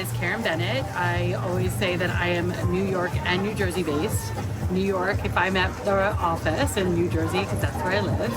is Karen Bennett. I always say that I am New York and New Jersey based. New York if I'm at the office, and New Jersey because that's where I live.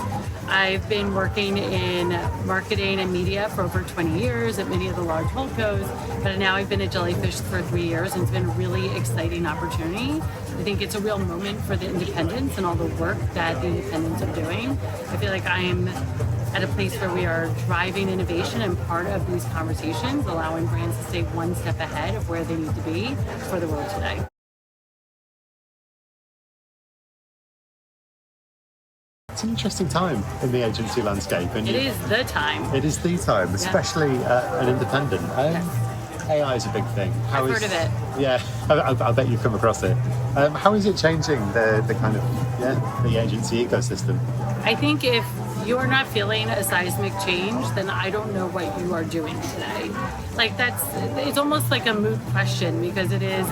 I've been working in marketing and media for over 20 years at many of the large holdcos, but now I've been at Jellyfish for 3 years, and it's been a really exciting opportunity. I think it's a real moment for the independents and all the work that the independents are doing. I feel like I'm at a place where we are driving innovation, and part of these conversations allowing brands to stay one step ahead of where they need to be for the world today. It's an interesting time in the agency landscape. And it is the time. It is the time, especially an independent. AI is a big thing. I've heard of it. Yeah, I bet you've come across it. How is it changing the kind of the agency ecosystem? I think if you're not feeling a seismic change, then I don't know what you are doing today. It's almost like a moot question, because it is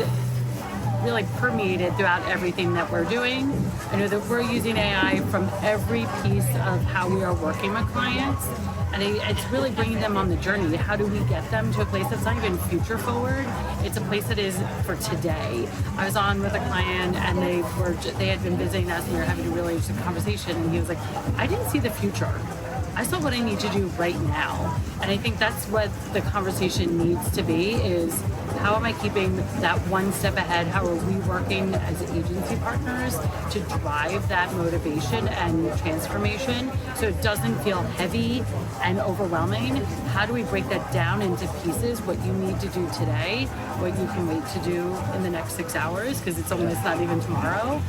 really permeated throughout everything that we're doing. I know that we're using AI from every piece of how we are working with clients, and it's really bringing them on the journey. How do we get them to a place that's not even future forward? It's a place that is for today. I was on with a client, and they had been visiting us, and we were having a really interesting conversation, and he was like, I didn't see the future. I saw what I need to do right now. And I think that's what the conversation needs to be, is how am I keeping that one step ahead? How are we working as agency partners to drive that motivation and transformation so it doesn't feel heavy and overwhelming? How do we break that down into pieces, what you need to do today, what you can wait to do in the next 6 hours, because it's not even tomorrow.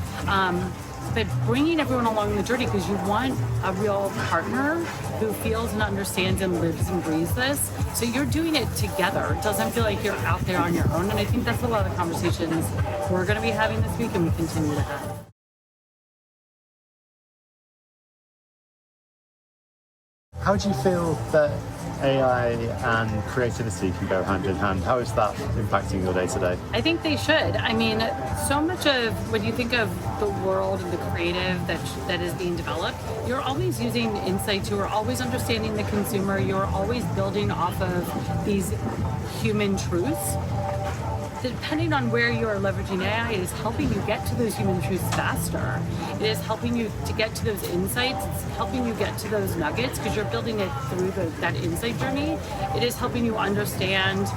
But bringing everyone along the journey, because you want a real partner who feels and understands and lives and breathes this. So you're doing it together. It doesn't feel like you're out there on your own. And I think that's a lot of conversations we're going to be having this week, and we continue to have. How do you feel that AI and creativity can go hand in hand? How is that impacting your day to day? I think they should. I mean, so much of when you think of the world and the creative that is being developed, you're always using insights, you're always understanding the consumer, you're always building off of these human truths. Depending on where you are leveraging AI, it is helping you get to those human truths faster. It is helping you to get to those insights. It's helping you get to those nuggets, because you're building it through that insight journey. It is helping you understand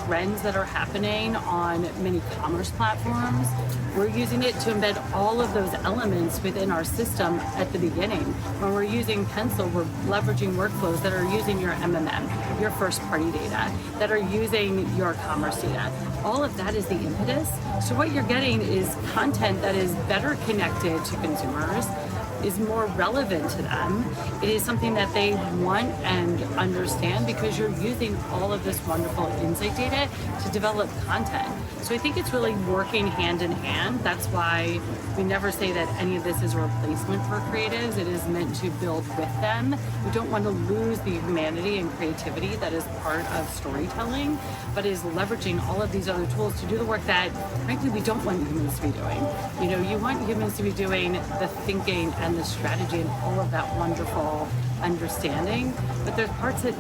trends that are happening on many commerce platforms. We're using it to embed all of those elements within our system at the beginning. When we're using Pencil, we're leveraging workflows that are using your MMM, your first party data, that are using your commerce data. All of that is the impetus. So what you're getting is content that is better connected to consumers, is more relevant to them. It is something that they want and understand, because you're using all of this wonderful insight data to develop content. So I think it's really working hand in hand. That's why we never say that any of this is a replacement for creatives. It is meant to build with them. We don't want to lose the humanity and creativity that is part of storytelling, but is leveraging all of these other tools to do the work that, frankly, we don't want humans to be doing. You know, you want humans to be doing the thinking and the strategy and all of that wonderful understanding, but there's parts that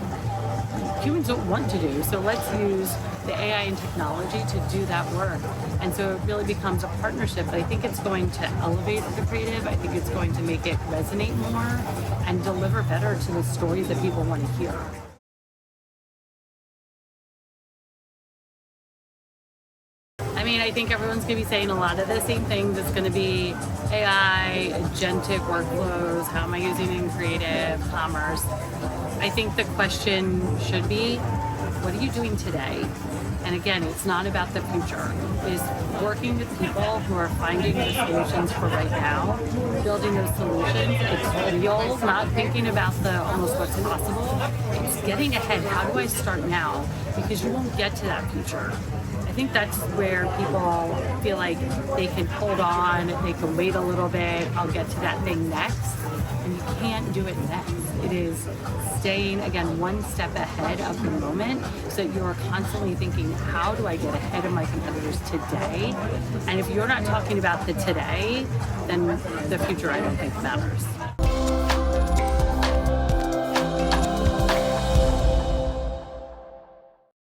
humans don't want to do. So let's use the AI and technology to do that work. And so it really becomes a partnership. But I think it's going to elevate the creative. I think it's going to make it resonate more and deliver better to the stories that people want to hear. I mean, I think everyone's going to be saying a lot of the same things. It's going to be AI, agentic workflows, how am I using it in creative, commerce. I think the question should be, what are you doing today? And again, it's not about the future. It's working with people who are finding the solutions for right now, building those solutions. It's real, not thinking about the almost what's possible. It's getting ahead. How do I start now? Because you won't get to that future. I think that's where people feel like they can hold on, they can wait a little bit, I'll get to that thing next. And you can't do it next. It is staying, again, one step ahead of the moment, so that you're constantly thinking, how do I get ahead of my competitors today? And if you're not talking about the today, then the future, I don't think, matters.